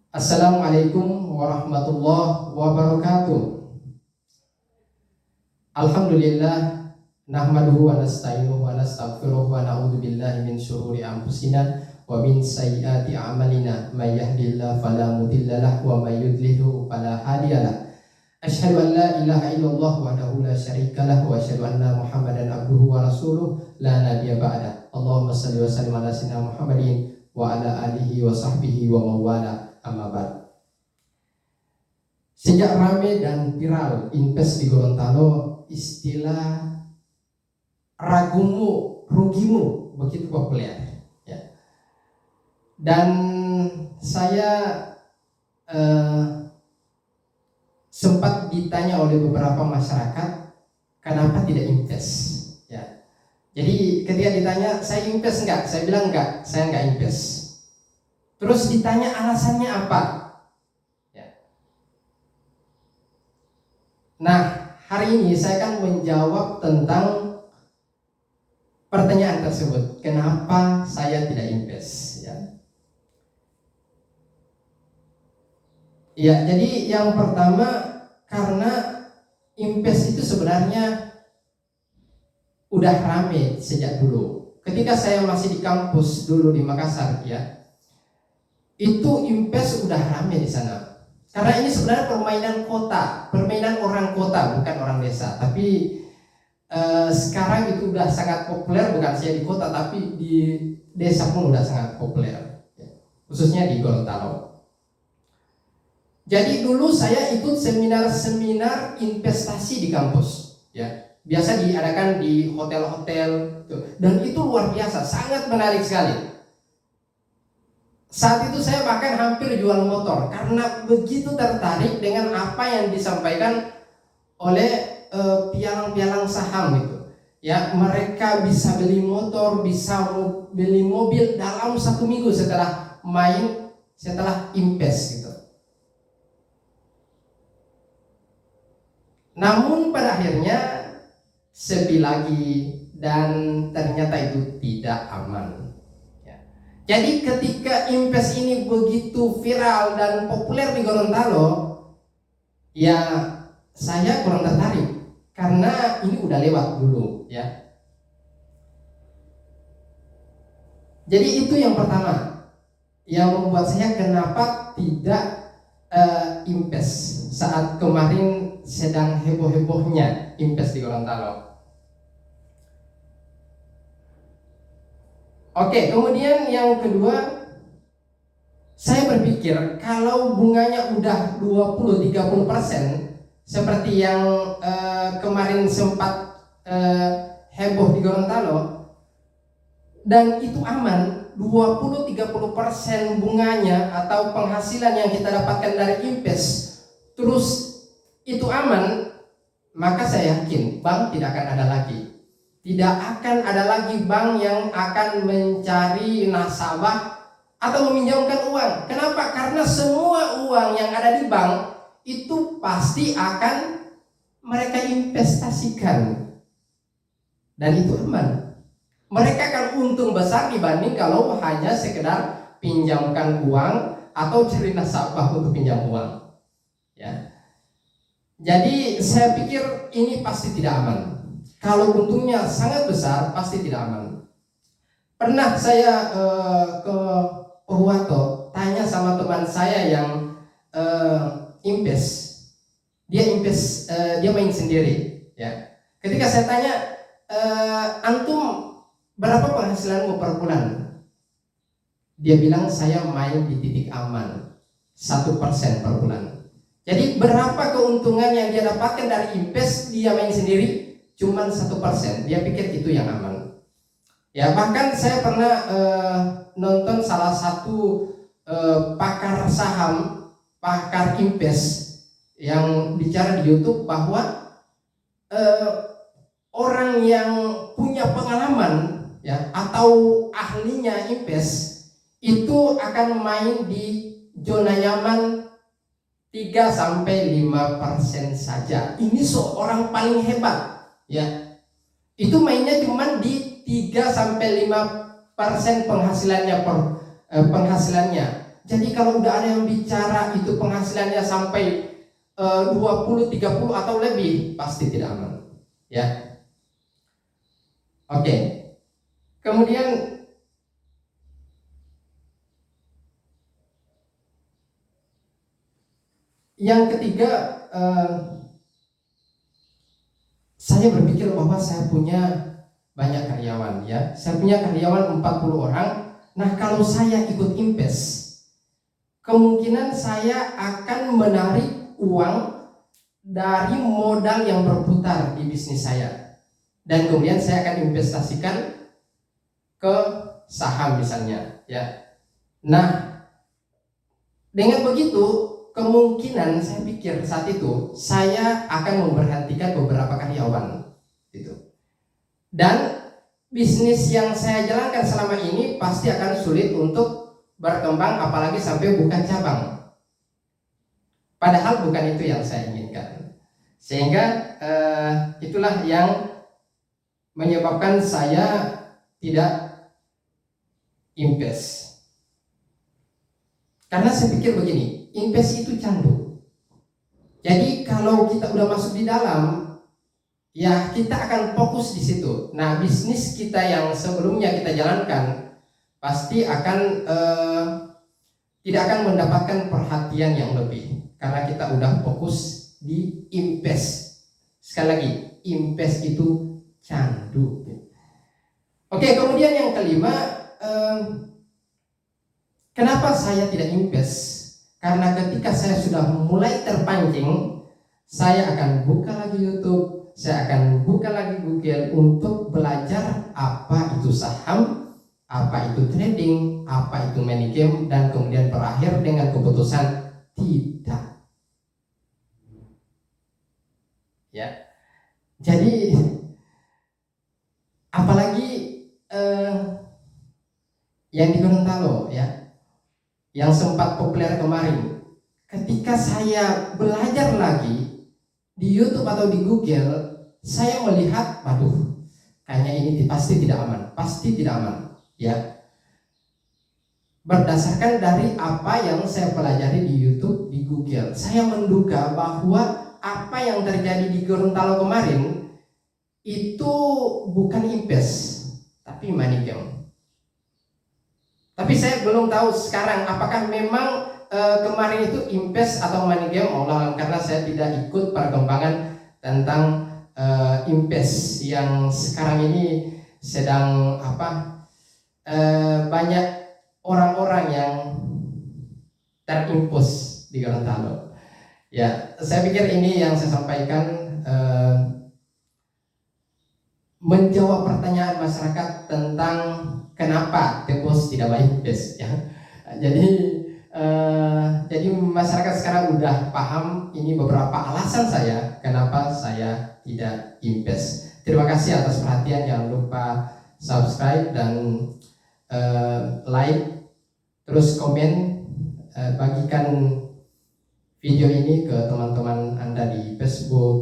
Assalamualaikum warahmatullahi wabarakatuh. Alhamdulillah nahmaduhu wa nasta'inuhu wa nastaghfiruh wa na'udzu billahi min syururi anfusina wa min sayyiati a'malina may yahdihillahu fala mudilla lahu wa may yudlilhu fala hadiyalah. Asyhadu an la ilaha illallah wahdahu la syarika lahu wa asyhadu anna Muhammadan abduhu wa rasuluh la nabiyya ba'da. Allahumma shalli wa sallim ala sayyidina Muhammadin wa ala alihi wa sahbihi wa mawala amma ba'd. Sejak rame dan viral invest di Gorontalo, istilah ragumu rugimu begitu populer ya. Dan saya sempat ditanya oleh beberapa masyarakat kenapa tidak invest ya. Jadi ketika ditanya saya invest enggak, saya bilang enggak, saya enggak invest. Terus ditanya alasannya apa ya. Nah, hari ini saya akan menjawab tentang pertanyaan tersebut. Kenapa saya tidak invest ya? Ya, jadi yang pertama karena invest itu sebenarnya udah rame sejak dulu. Ketika saya masih di kampus dulu di Makassar ya, itu invest udah rame di sana. Karena ini sebenarnya permainan kota, permainan orang kota bukan orang desa. Tapi sekarang itu udah sangat populer, bukan saja di kota tapi di desa pun udah sangat populer ya, khususnya di Gorontalo. Jadi dulu saya ikut seminar-seminar investasi di kampus ya. Biasa diadakan di hotel-hotel dan itu luar biasa, sangat menarik sekali. Saat itu saya bahkan hampir jual motor karena begitu tertarik dengan apa yang disampaikan oleh pialang-pialang saham itu. Ya, mereka bisa beli motor, bisa beli mobil dalam 1 minggu setelah invest gitu. Namun pada akhirnya sepi lagi dan ternyata itu tidak aman. Ya. Jadi ketika invest ini begitu viral dan populer di Gorontalo, ya saya kurang tertarik karena ini udah lewat dulu ya. Jadi itu yang pertama yang membuat saya kenapa tidak invest saat kemarin sedang heboh-hebohnya invest di Gorontalo. Oke, kemudian yang kedua, saya berpikir kalau bunganya udah 20-30% seperti yang kemarin sempat heboh di Gorontalo, dan itu aman, 20-30% bunganya atau penghasilan yang kita dapatkan dari invest terus itu aman, maka saya yakin bank tidak akan ada lagi. Tidak akan ada lagi bank yang akan mencari nasabah atau meminjamkan uang. Kenapa? Karena semua uang yang ada di bank itu pasti akan mereka investasikan dan itu aman. Mereka akan untung besar dibanding kalau hanya sekedar pinjamkan uang atau cari nasabah untuk pinjam uang ya. Jadi saya pikir ini pasti tidak aman. Kalau untungnya sangat besar pasti tidak aman. Pernah saya ke Purwato tanya sama teman saya yang invest. Dia main sendiri ya. Ketika saya tanya antum berapa penghasilanmu per bulan? Dia bilang saya main di titik aman 1% per bulan. Jadi berapa keuntungan yang dia dapatkan dari invest dia main sendiri? Cuman 1%. Dia pikir itu yang aman. Ya, bahkan saya pernah nonton salah satu pakar saham, pakar invest yang bicara di YouTube bahwa orang yang punya pengalaman ya atau ahlinya invest itu akan main di zona nyaman 3-5% saja. Ini seorang paling hebat ya. Itu mainnya cuma di 3-5% penghasilannya Jadi kalau udah ada yang bicara itu penghasilannya sampai 20, 30 atau lebih, pasti tidak aman. Ya. Oke. Kemudian yang ketiga, saya berpikir bahwa saya punya banyak karyawan, ya. Saya punya karyawan 40 orang. Nah, kalau saya ikut invest, kemungkinan saya akan menarik uang dari modal yang berputar di bisnis saya, dan kemudian saya akan investasikan ke saham misalnya, ya. Nah, dengan begitu kemungkinan saya pikir saat itu saya akan memberhentikan beberapa karyawan gitu. Dan bisnis yang saya jalankan selama ini pasti akan sulit untuk berkembang, apalagi sampai buka cabang. Padahal bukan itu yang saya inginkan. Sehingga itulah yang menyebabkan saya tidak invest. Karena saya pikir begini, invest itu candu. Jadi kalau kita udah masuk di dalam, ya kita akan fokus di situ. Nah, bisnis kita yang sebelumnya kita jalankan pasti akan tidak akan mendapatkan perhatian yang lebih, karena kita udah fokus di invest. Sekali lagi, invest itu candu. Oke, kemudian yang kelima, kenapa saya tidak invest? Karena ketika saya sudah mulai terpancing, saya akan buka lagi YouTube, saya akan buka lagi Google untuk belajar apa itu saham, apa itu trading, apa itu money game, dan kemudian berakhir dengan keputusan tidak. Ya, jadi apalagi yang di Gorontalo, ya, yang sempat populer kemarin. Ketika saya belajar lagi di YouTube atau di Google, saya melihat, waduh, kayaknya ini pasti tidak aman, ya. Berdasarkan dari apa yang saya pelajari di YouTube, di Google, saya menduga bahwa apa yang terjadi di Gorontalo kemarin itu bukan invest, tapi money game. Tapi saya belum tahu sekarang apakah memang kemarin itu invest atau money game, Allah, karena saya tidak ikut perkembangan tentang invest yang sekarang ini sedang banyak orang-orang yang terimpus di Gorontalo. Ya, saya pikir ini yang saya sampaikan menjawab pertanyaan masyarakat tentang kenapa Tepos tidak mau invest, ya. Jadi masyarakat sekarang udah paham ini beberapa alasan saya kenapa saya tidak invest. Terima kasih atas perhatian, jangan lupa subscribe dan like, terus komen, bagikan video ini ke teman-teman Anda di Facebook.